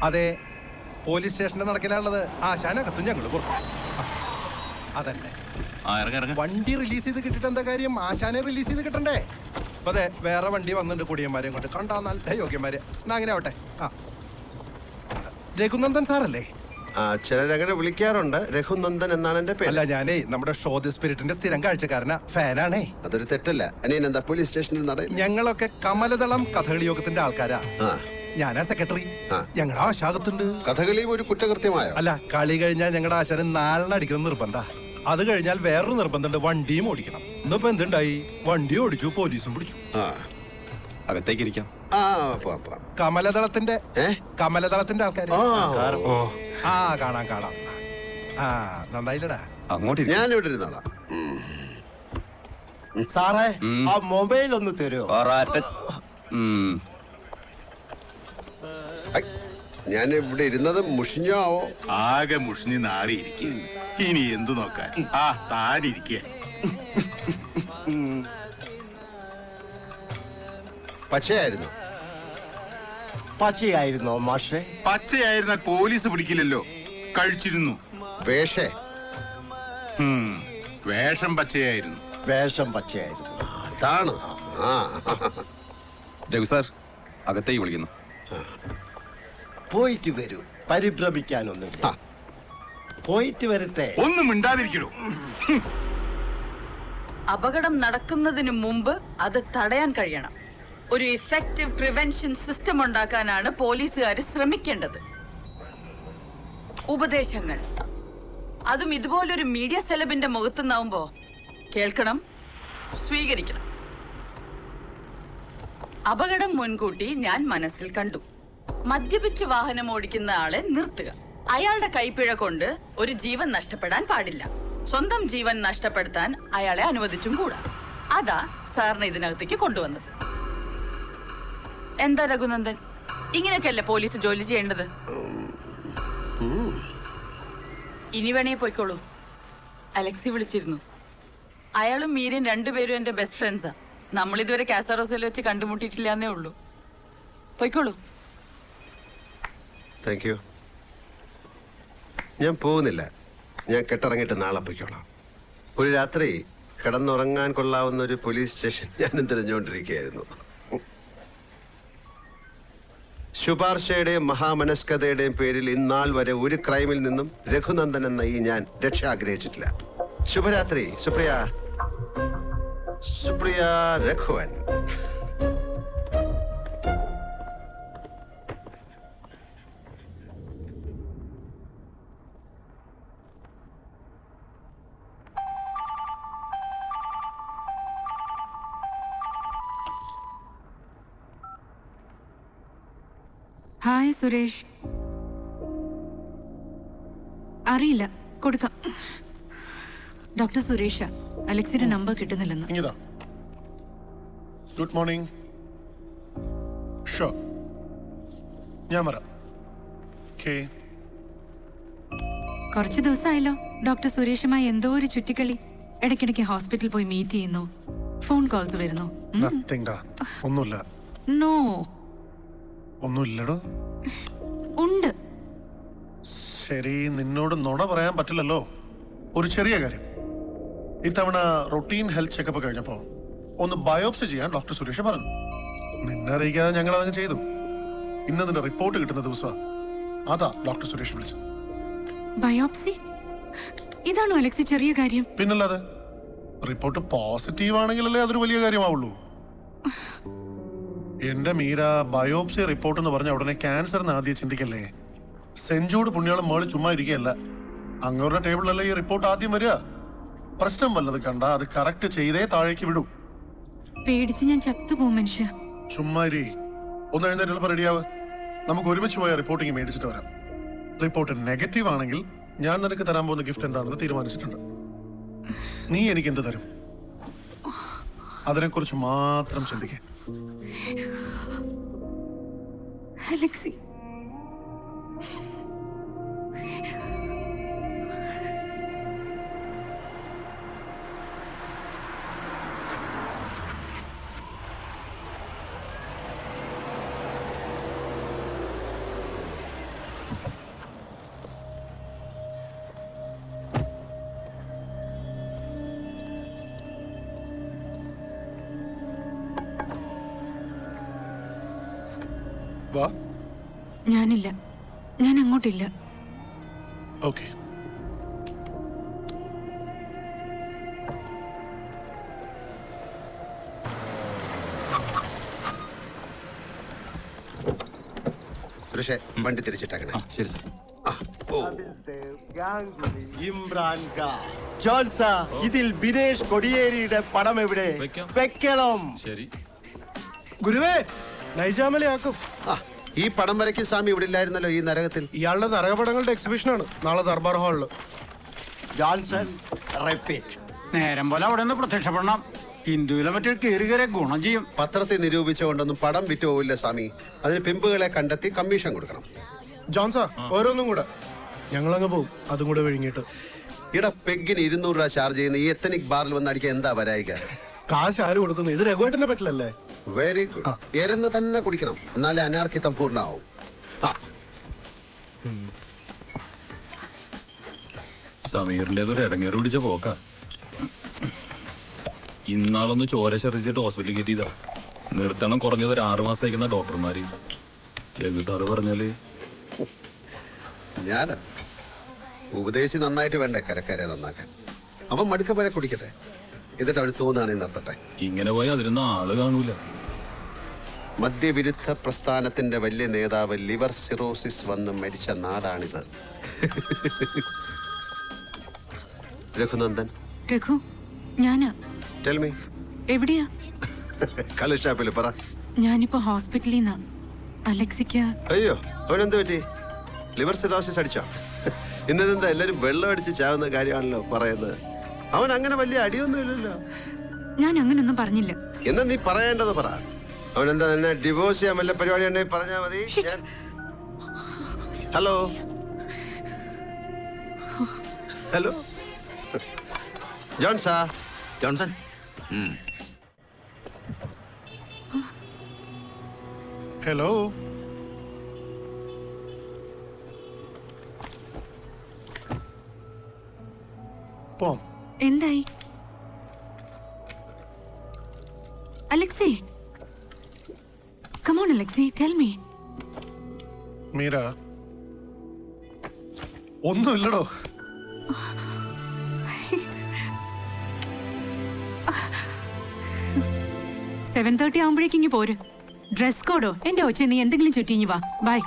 അതെ, പോലീസ് സ്റ്റേഷനിൽ നടക്കലുള്ളത്. ആശാനകത്തും ഞങ്ങൾ പുറത്തു. അതന്നെ. വണ്ടി റിലീസ് ചെയ്ത് കിട്ടിട്ട് എന്താ കാര്യം? ആശാനെ റിലീസ് ചെയ്ത് കിട്ടണ്ടേ? അപ്പൊ അതെ, വേറെ വണ്ടി വന്നിട്ടുണ്ട് കുടിയന്മാരെയും കൊണ്ട്. കണ്ടാ നല്ല യോഗ്യന്മാര്. എന്നാ അങ്ങനെ ആവട്ടെ. രഘുനന്ദൻ സാറല്ലേ? ചിലരങ്ങനെ വിളിക്കാറുണ്ട്. രഘുനന്ദൻ എന്നാണ് എന്റെ പേര്. അല്ല, ഞാനേ നമ്മുടെ ഷോ ദി സ്പിരിറ്റിന്റെ സ്ഥിരം കാഴ്ചക്കാരനാ, ഫാനാണേ. അതൊരു തെറ്റല്ല. എന്താ പോലീസ് സ്റ്റേഷനിൽ ഞങ്ങളൊക്കെ കമലദളം കഥകളി യോഗത്തിന്റെ ആൾക്കാരാ. ഞാനാ സെക്രട്ടറി. ഞങ്ങളുടെ ആശാകത്തുണ്ട്. കഥകളിയും ഒരു കുറ്റകൃത്യമായോ? അല്ല, കളി കഴിഞ്ഞാൽ ഞങ്ങളുടെ ആശാന് 4 അടിക്കണം നിർബന്ധ. അത് കഴിഞ്ഞാൽ വേറൊരു നിർബന്ധമുണ്ട്, വണ്ടിയും ഓടിക്കണം. ഇന്നിപ്പോ എന്തുണ്ടായി? വണ്ടി ഓടിച്ചു, പോലീസും പിടിച്ചു. അകത്തേക്ക് ഇരിക്കാം. കമലദളത്തിന്റെ ആൾക്കാര്. കാണാം. നന്നായില്ലടാ. അങ്ങോട്ട് ഞാനിവിടെ ഇരുന്നോളാം. സാറേ, ആ മൊബൈൽ ഒന്ന് തരുമോ? ഞാൻ ഇവിടെ ഇരുന്നത് മുഷിഞ്ഞോ ആവോ? ആകെ മുഷിഞ്ഞ് നാറിയിരിക്കും. ഇനി എന്തു നോക്കാൻ? താനിരിക്കേ. പച്ചയായിരുന്നു. പച്ചയായിരുന്നോ മാഷേ? പച്ചയായിരുന്നാൽ പോലീസ് പിടിക്കില്ലല്ലോ. കഴിച്ചിരുന്നു. വേഷേ? വേഷം പച്ചയായിരുന്നു. വേഷം പച്ചയായിരുന്നു. അതാണ്. രഘു സാർ അകത്തേക്ക് വിളിക്കുന്നു. പോയിട്ട് വരൂ, പരിഭ്രമിക്കാനൊന്നും. പോയിട്ട് വരട്ടെ. ഒന്നും മിണ്ടാതിരിക്കണോ? അപകടം നടക്കുന്നതിന് മുമ്പ് അത് തടയാൻ കഴിയണം. ഒരു ഇഫക്റ്റീവ് പ്രിവെൻഷൻ സിസ്റ്റം ഉണ്ടാക്കാനാണ് പോലീസുകാർ ശ്രമിക്കേണ്ടത്. ഉപദേശങ്ങൾ, അതും ഇതുപോലൊരു മീഡിയ സെലബിന്റെ മുഖത്തുനിന്നാവുമ്പോ കേൾക്കണം, സ്വീകരിക്കണം. അപകടം മുൻകൂട്ടി ഞാൻ മനസ്സിൽ കണ്ടു. മദ്യപിച്ച് വാഹനം ഓടിക്കുന്ന ആളെ നിർത്തുക. അയാളുടെ കൈപ്പിഴ കൊണ്ട് ഒരു ജീവൻ നഷ്ടപ്പെടാൻ പാടില്ല. സ്വന്തം ജീവൻ നഷ്ടപ്പെടുത്താൻ അയാളെ അനുവദിച്ചും കൂടാ. അതാ സാറിനെ ഇതിനകത്തേക്ക് കൊണ്ടുവന്നത്. എന്താ രഘുനന്ദൻ, ഇങ്ങനെയൊക്കെയല്ലേ പോലീസ് ജോലി ചെയ്യേണ്ടത്? ഇനി വേണേ പോയിക്കോളൂ. അലക്സി വിളിച്ചിരുന്നു. അയാളും മീരയും രണ്ടുപേരും എന്റെ ബെസ്റ്റ് ഫ്രണ്ട്സാ. നമ്മളിതുവരെ കാസറോസിൽ വെച്ച് കണ്ടുമുട്ടിയിട്ടില്ലാന്നേ ഉള്ളൂ. പോയിക്കോളൂ. Thank you. ഞാൻ പോകുന്നില്ല. ഞാൻ കെട്ടിറങ്ങിയിട്ട് നാളെ പൊയ്ക്കോളാം. ഒരു രാത്രി കിടന്നുറങ്ങാൻ കൊള്ളാവുന്ന ഒരു പോലീസ് സ്റ്റേഷൻ ഞാനും തിരഞ്ഞുകൊണ്ടിരിക്കുകയായിരുന്നു. ശുപാർശയുടെയും മഹാമനസ്കതയുടെയും പേരിൽ ഇന്നാൾ വരെ ഒരു ക്രൈമിൽ നിന്നും രഘുനന്ദൻ എന്ന ഈ ഞാൻ രക്ഷ ആഗ്രഹിച്ചിട്ടില്ല. ശുഭരാത്രി സുപ്രിയ രഘുവൻ. ഹായ് സുരേഷ്. അറിയില്ല, കൊടുക്കാം. ഡോക്ടർ സുരേഷ, അലക്സിയുടെ നമ്പർ കിട്ടുന്നില്ലെന്ന്. Good morning. ഞാൻ വരാം. കുറച്ച് ദിവസമായല്ലോ ഡോക്ടർ സുരേഷുമായി എന്തോ ഒരു ചുറ്റിക്കളി. ഇടയ്ക്കിടയ്ക്ക് ഹോസ്പിറ്റലിൽ പോയി മീറ്റ് ചെയ്യുന്നു, ഫോൺ കോൾസ് വരുന്നു. ഒന്നുമില്ല. നോ, ഒന്നുമില്ലടോ. ഉണ്ട്. ശരി, നിന്നോട് നുണ പറയാൻ പറ്റില്ലല്ലോ. ഒരു ചെറിയ കാര്യം, ഇത്തവണ റൊട്ടീൻ ഹെൽത്ത് ചെക്കപ്പ് കഴിഞ്ഞപ്പോ ഒന്ന് ബയോപ്സി ചെയ്യാൻ ഡോക്ടർ സുരേഷ് പറഞ്ഞു. നിന്നെ അറിയിക്കാതെ ഞങ്ങൾ അതങ്ങ് ചെയ്തു. ഇന്ന് നിന്റെ റിപ്പോർട്ട് കിട്ടുന്ന ദിവസമാണ്. അതാ ഡോക്ടർ സുരേഷ് വിളിച്ചു. ബയോപ്സി? ഇതാണോ അലക്സി ചെറിയ കാര്യം? പിന്നല്ലാതെ, റിപ്പോർട്ട് പോസിറ്റീവ് ആണെങ്കിലല്ലേ അതൊരു വലിയ കാര്യമാവുള്ളൂ. എന്റെ മീര, ബയോപ്സി റിപ്പോർട്ട് എന്ന് പറഞ്ഞ ഉടനെ ക്യാൻസർ എന്ന് ആദ്യം ചിന്തിക്കല്ലേ. സെഞ്ചോട് പുണ്യാളം മേള് ചുമ്മാ ഇരിക്കുകയല്ല. അങ്ങോരുടെ ടേബിളിലല്ലേ ഈ റിപ്പോർട്ട് ആദ്യം വരിക. പ്രശ്നം വല്ലത് കണ്ട അത് കറക്റ്റ് ചെയ്തേ താഴേക്ക് വിടൂ. പേടിച്ച് ഞാൻ ചത്തുപോകും മനുഷ്യ. ചുമ്മാ ഒന്ന് എഴുന്നേറ്റ് റെഡിയാവ്. നമുക്ക് ഒരുമിച്ച് പോയ റിപ്പോർട്ടിങ് മേടിച്ചിട്ട് വരാം. റിപ്പോർട്ട് നെഗറ്റീവ് ആണെങ്കിൽ ഞാൻ നിനക്ക് തരാൻ പോകുന്ന ഗിഫ്റ്റ് എന്താണെന്ന് തീരുമാനിച്ചിട്ടുണ്ട്. നീ എനിക്ക് എന്ത് തരും? അതിനെക്കുറിച്ച് മാത്രം ചിന്തിക്കേ. അലക്സി, വാ. ഞാനില്ല, ഞാൻ അങ്ങോട്ടില്ല. ഓക്കെ. സുരേഷേ വണ്ടി തിരിച്ചിട്ടേക്കണേ. ശരി സാർ. ആ, ഓ. ഇമ്രാൻ ഖാൻ. ജോൺസ, ഇതിൽ ബിനേഷ് കൊടിയേരിയുടെ പടം എവിടെ വെക്കണം? ഗുരുവേ നൈജാമലയാക്കും. ആ, ഈ പടം വരയ്ക്ക് സ്വാമി ഇവിടെ ഇല്ലായിരുന്നല്ലോ ഈ നരകത്തിൽ. ഇയാളുടെ നരകപടങ്ങളുടെ എക്സിബിഷനാണ് നാളെ ദർബാർ ഹാളില്. Johnson repeat. നേരം പോലെ അവിടെ നിന്ന് പ്രത്യക്ഷപ്പെടണം. ഹിന്ദുവിലെ മറ്റൊരു കയറി കയറിയ ഗുണം ചെയ്യും. പത്രത്തിൽ നിരൂപിച്ചുകൊണ്ടൊന്നും പടം വിറ്റു പോവില്ല സ്വാമി. അതിന് പിമ്പുകളെ കണ്ടെത്തി കമ്മീഷൻ കൊടുക്കണം. ജോൺസാ ഓരോന്നും കൂടെ ഞങ്ങളങ്ങ് പോവും, അതും കൂടെ വിഴുങ്ങിയിട്ട്. ഇവിടെ പെഗിന് 200 രൂപ ചാർജ് ചെയ്യുന്ന ഈ എത്തനിക് ബാറിൽ വന്ന് അടിക്കാൻ എന്താ വരായിക? കാശ് ആര് കൊടുക്കുന്നു? ഇത് രഘുവേട്ടനെ പറ്റില്ലല്ലേ? Very good. എരന്ന് തന്നെ കുടിക്കണം, എന്നാലേ അനാർക്കിത്തം പൂർണ്ണമാവും. സമീറിന്റേതൊരു ഇടങ്ങേറ് പിടിച്ച പോക്ക. ഇന്നാളൊന്ന് ചോര ഛർദിച്ചിട്ട് ഹോസ്പിറ്റലിൽ കയറ്റിയതാ. നിർത്തണം കുറഞ്ഞത് ഒരു 6 മാസത്തേക്കുന്ന ഡോക്ടർമാര്. രഘു സാറ് പറഞ്ഞാല് ഞാൻ ഉപദേശി നന്നായിട്ട് വേണ്ടേ കരക്കാരെ നന്നാക്കാൻ. അവൻ മടുക്കപ്പഴ കുടിക്കട്ടെ, എന്നിട്ട് അവന് തോന്നുകയാണെങ്കിൽ നിർത്തട്ടെ. ഇങ്ങനെ പോയി അതിനൊന്നും ആള് കാണൂല. മദ്യവിരുദ്ധ പ്രസ്ഥാനത്തിന്റെ വലിയ നേതാവ് ലിവർ സിറോസിസ് വന്ന് മരിച്ച നാടാണിത്. രഘുനന്ദൻ. രഘു, ഞാനാ. Tell me. എവിടെയാ? കളി ഷാപ്പിൽ പറ. ഞാനിപ്പോ ഹോസ്പിറ്റലിൽ നിന്നാ. അലക്സിക്ക് അയ്യോ, അവനെന്ത് പറ്റി? ലിവർ സിറോസിസ് അടിച്ചോ? ഇന്നെന്താ എല്ലാരും വെള്ളം അടിച്ച് ചാവുന്ന കാര്യമാണല്ലോ പറയുന്നത്. അവൻ അങ്ങനെ വലിയ അടിയൊന്നും ഇല്ലല്ലോ. ഞാൻ അങ്ങനൊന്നും പറഞ്ഞില്ല. എന്നാ നീ പറയേണ്ടത് പറ. അവനെന്താ എന്നെ ഡിവോഴ്സ് ചെയ്യാൻ വല്ല പരിപാടി ഉണ്ടെങ്കിൽ പറഞ്ഞാൽ മതി. ഹലോ ഹലോ ജോൺസാ. ജോൺസൺ. ഹലോ. പോം. എന്തായി? Alexi, come on Alexi, tell me. Meera, ഒന്നുമില്ലടോ. സെവൻ 7:30 ആവുമ്പോഴേക്കും ഇങ്ങ് പോര്. ഡ്രസ് കോഡോ എന്റെ ഒച്ച നീ എന്തെങ്കിലും ചുറ്റിഞ്ഞു വാ. ബൈ.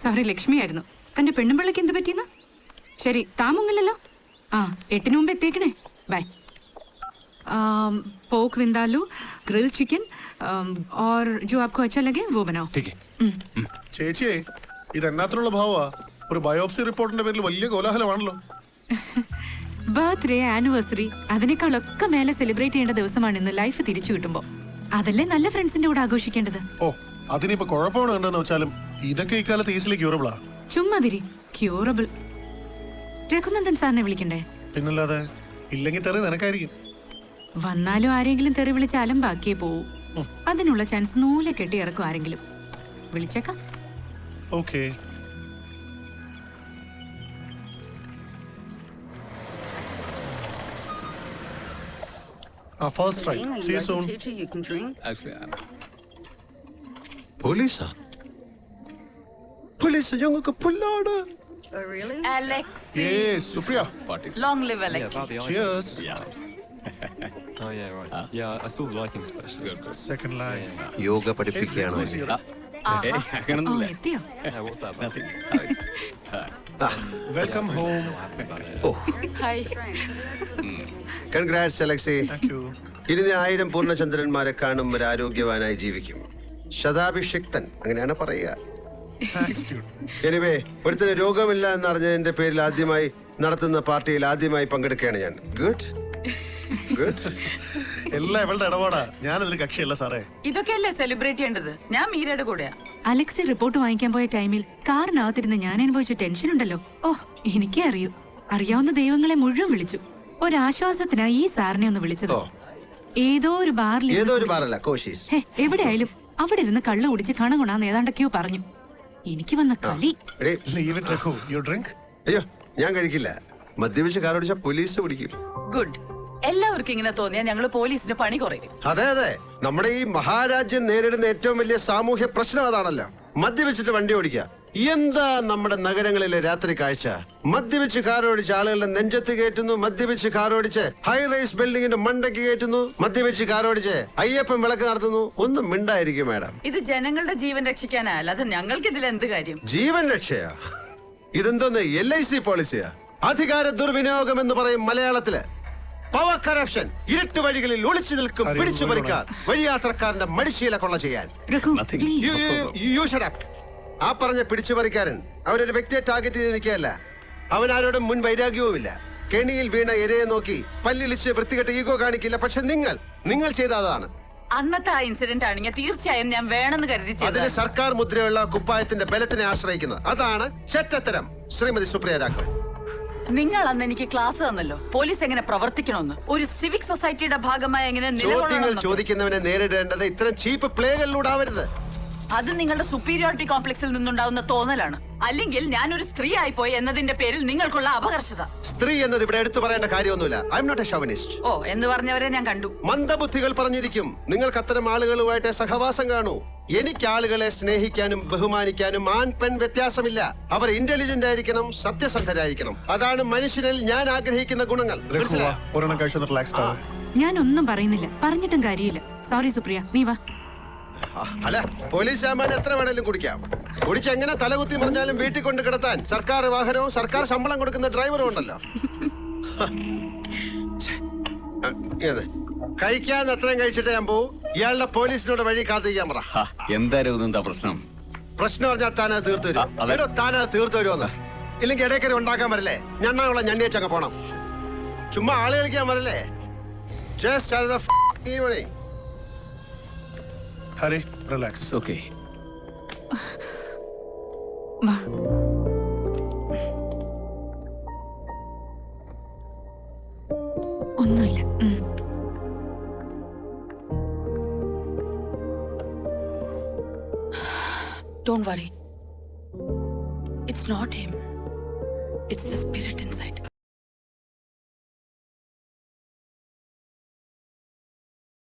സോറി, ലക്ഷ്മി ആയിരുന്നു. തന്റെ പെണ്ണുമ്പിള്ളക്ക് എന്ത് പറ്റിയെന്ന്? ശരി, താമുങ്ങില്ലല്ലോ. ആ, 8 മുമ്പ് എത്തിയേക്കണേ. ബൈ. पोक विंदालू, ग्रिल चिकन और जो आपको अच्छा लगे वो बनाओ. ठीक है. ചേച്ചിയെ, ഇത് എന്നാത്തിനുള്ള ഭാവമാ? ഒരു ബയോപ്സി റിപ്പോർട്ടിന്റെ പേരിൽ വലിയ കോലാഹലമാണല്ലോ. ബർത്ത്ഡേ, ആനിവേഴ്സറി, അതിനേക്കാളൊക്കെ മേലെ സെലിബ്രേറ്റ് ചെയ്യേണ്ട ദിവസമാണ് ഇന്ന് ലൈഫ് തിരിച്ചു കിട്ടുമ്പോ. അതല്ലേ നല്ല ഫ്രണ്ട്സിന്റെ കൂടെ ആഘോഷിക്കേണ്ടത്. ഓ, അതിനിപ്പോ കുഴപ്പമാണ് കണ്ടെന്ന് വെച്ചാലും ഇതൊക്കെ ഇക്കാലത്ത് ഈസിലി ക്യൂറബിളാ. ചുമ്മാതിരി. ക്യൂറബിൾ. രഘുനന്ദൻ സാറിനെ വിളിക്കണ്ടേ? പിന്നല്ലാതെ. ഇല്ലെങ്കിൽ തെറി നിനക്കായിരിക്കും. വന്നാലും ആരെങ്കിലും തെറി വിളിച്ചാലും ബാക്കിയേ പോവൂ. അതിനുള്ള ചാൻസ് നൂലെ കെട്ടി ഇറക്കും ആരെങ്കിലും. വിളിച്ചേക്കാം. Okay. First try. See you soon. പോലീസാ? പോലീസ് ഞങ്ങൾക്ക് പുല്ലാണ്. Alexi. Yes, Supriya. Long live Alexi. Cheers. Oh yeah, right. Yeah, I saw the lighting specialist. Second line. Yoga പഠിപ്പിക്കുകയാണോ? ഓ, എത്തിയോ? What's that about? Welcome home. Hi. Congrats Alexi. Thank you. ഇനി 1000 പൂർണ്ണചന്ദ്രന്മാരെ കാണും ഒരു ആരോഗ്യവാനായി ജീവിക്കും. ശതാഭിഷിക്തൻ, അങ്ങനെയാണ് പറയുക. Thanks dude. എനിവേ, ഒരുത്തിന് രോഗമില്ല എന്നറിഞ്ഞതിന്റെ പേരിൽ ആദ്യമായി നടത്തുന്ന പാർട്ടിയിൽ ആദ്യമായി പങ്കെടുക്കുകയാണ് ഞാൻ. Good good. എല്ലാം ഇവളുടെ ഇടപാടാ. ഞാനതിൽ കക്ഷിയല്ല സാറേ. ഇതൊക്കെയല്ലേ സെലിബ്രേറ്റ് ചെയ്യേണ്ടത്? ഞാൻ മീരയുടെ കൂടെയാ. അലക്സി റിപ്പോർട്ട് വാങ്ങിക്കാൻ പോയ ടൈമിൽ കാറിനകത്തിരുന്ന് ഞാൻ അനുഭവിച്ച ടെൻഷൻ ഉണ്ടല്ലോ. ഓ, എനിക്കേ അറിയൂ. അറിയാവുന്ന ദൈവങ്ങളെ മുഴുവൻ വിളിച്ചു. ഒരാശ്വാസത്തിനായി ഈ സാറിനെ ഒന്ന് വിളിച്ചത്. ഏതോ ഒരു ബാറിൽ, ഏതോ ഒരു ബാറല്ല, കോശീസ്. എവിടെയായാലും അവിടെ ഇരുന്ന് കള്ളു കുടിച്ച് കണകുണാന്ന് ഏതാണ്ടൊക്കെയോ പറഞ്ഞു. എനിക്ക് വന്ന കളി. Leave it Raghu. You drink? അയ്യോ, ഞാൻ കഴിക്കില്ല. മദ്യപിച്ച് കാർ ഓടിച്ചാൽ പോലീസ് പിടിക്കും. ഗുഡ്. എല്ലാവർക്കും ഇങ്ങനെ തോന്നിയാൽ ഞങ്ങൾ പോലീസിന് പണി കുറയും. അതെ അതെ, നമ്മുടെ ഈ മഹാരാജ്യം നേരിടുന്ന ഏറ്റവും വലിയ സാമൂഹ്യ പ്രശ്നം അതാണല്ലോ, മദ്യപിച്ചിട്ട് വണ്ടി ഓടിക്കുക. എന്താ നമ്മുടെ നഗരങ്ങളിലെ രാത്രി കാഴ്ച? മദ്യപിച്ച് കാറോടിച്ച് ആളുകളുടെ നെഞ്ചത്ത് കയറ്റുന്നു, മദ്യപിച്ച് കാറോടിച്ച് ഹൈ റൈസ് ബിൽഡിങ്ങിന്റെ മണ്ടയ്ക്ക് കയറ്റുന്നു, മദ്യപിച്ച് കാറോടിച്ച് അയ്യപ്പൻ വിളക്ക് നടത്തുന്നു. ഒന്നും മിണ്ടായിരിക്കും മാഡം. ഇത് ജനങ്ങളുടെ ജീവൻ രക്ഷിക്കാനല്ല, അത് ഞങ്ങൾക്ക് ഇതിൽ എന്ത് കാര്യം? ജീവൻ രക്ഷയാ? ഇതെന്തോന്ന് LIC പോളിസിയാ? അധികാര ദുർവിനിയോഗം എന്ന് പറയും മലയാളത്തില്. പവർ കറപ്ഷൻ, ഇരുട്ട് വഴികളിൽ ഒളിച്ചു നിൽക്കും പിടിച്ചു പറിക്കാൻ, വഴിയാത്രക്കാരന്റെ മടിശീല കൊള്ള ചെയ്യാൻ. You shut up. ആ പറഞ്ഞ പിടിച്ചുപറിക്കാരൻ അവരൊരു വ്യക്തിയെ ടാർഗറ്റ് ചെയ്ത് നിൽക്കുകയല്ല. അവനാരോടും മുൻ വൈരാഗ്യവുമില്ല. കെണിയിൽ വീണ ഇരയെ നോക്കി പല്ലിളിച്ച് വൃത്തികെട്ട ഈഗോ കാണിക്കില്ല. പക്ഷെ നിങ്ങൾ ചെയ്ത അതാണ്. അന്നത്തെ ആ ഇൻസിഡന്റ് ആണെങ്കിൽ തീർച്ചയായും ഞാൻ വേണമെന്ന് കരുതി അതിന് സർക്കാർ മുദ്രയുള്ള കുപ്പായത്തിന്റെ ബലത്തിനെ ആശ്രയിക്കുന്നത്. അതാണ് ചെറ്റത്തരം, ശ്രീമതി സുപ്രിയ രാഘവൻ. നിങ്ങൾ അന്ന് എനിക്ക് ക്ലാസ് തന്നല്ലോ പോലീസ് എങ്ങനെ പ്രവർത്തിക്കണമെന്ന്. ഒരു സിവിക് സൊസൈറ്റിയുടെ ഭാഗമായി എങ്ങനെ ചോദ്യങ്ങൾ ചോദിക്കുന്നവനെ നേരിടേണ്ടത് ഇത്തരം ചീപ്പ് പ്ലേകളിലൂടെ ആവരുത്. അത് നിങ്ങളുടെ സുപ്പീരിയോറിറ്റി കോംപ്ലക്സിൽ നിന്നുണ്ടാവുന്ന തോന്നലാണ്. അല്ലെങ്കിൽ ഞാനൊരു സ്ത്രീ ആയിപ്പോയി എന്നതിന്റെ പേരിൽ നിങ്ങൾക്കുള്ള അപകർഷത. സ്ത്രീ എന്നത് ഇവിടെ എടുത്തു പറയേണ്ട കാര്യമൊന്നുമില്ല. I am not a chauvinist. ഓ എന്ന് പറഞ്ഞവരെ ഞാൻ കണ്ടു. മന്ദബുദ്ധികൾ പറഞ്ഞിരിക്കും. നിങ്ങൾക്ക് അത്തരം ആളുകളുമായിട്ട് സഹവാസം കാണൂ. എനിക്ക് ആളുകളെ സ്നേഹിക്കാനും ബഹുമാനിക്കാനും ആൺ പെൺ വ്യത്യാസമില്ല. അവർ ഇന്റലിജന്റ് ആയിരിക്കണം, സത്യസന്ധരായിരിക്കണം. അതാണ് മനുഷ്യനിൽ ഞാൻ ആഗ്രഹിക്കുന്ന ഗുണങ്ങൾ. ഞാൻ ഒന്നും പറയുന്നില്ല, പറഞ്ഞിട്ടും കാര്യമില്ല. സോറി സുപ്രിയ, നീ വാ. അല്ല, പോലീസ് സാമാൻ എത്ര വേണേലും കുടിക്കാം. കുടിച്ച് എങ്ങനെ തലകുത്തി പറഞ്ഞാലും വീട്ടിൽ കൊണ്ട് കിടത്താൻ സർക്കാർ വാഹനവും സർക്കാർ ശമ്പളം കൊടുക്കുന്ന ഡ്രൈവറും ഉണ്ടല്ലോ. കഴിക്കാൻ അത്രയും കഴിച്ചിട്ട് ഞാൻ പോവും. ഇയാളുടെ പോലീസിനോട് വഴി കാത്തിരിക്കാൻ പറ. എന്തായിരുന്നു പ്രശ്നം? പ്രശ്നം പറഞ്ഞാൽ താനത് തീർത്തു തരും. താനത് തീർത്തു വരുമെന്ന്. ഇല്ലെങ്കിൽ ഇടയ്ക്കറി ഉണ്ടാക്കാൻ വരല്ലേ? ഞണ്ണാനുള്ള ഞണ്ണിയച്ചങ്ങ് പോണം. ചുമ്മാ ആള് കളിക്കാൻ വരല്ലേ? ഹരി, റിലാക്സ്. ഓക്കെ. വാ. ഒന്നുമില്ല. Don't worry. It's not him. It's the spirit inside.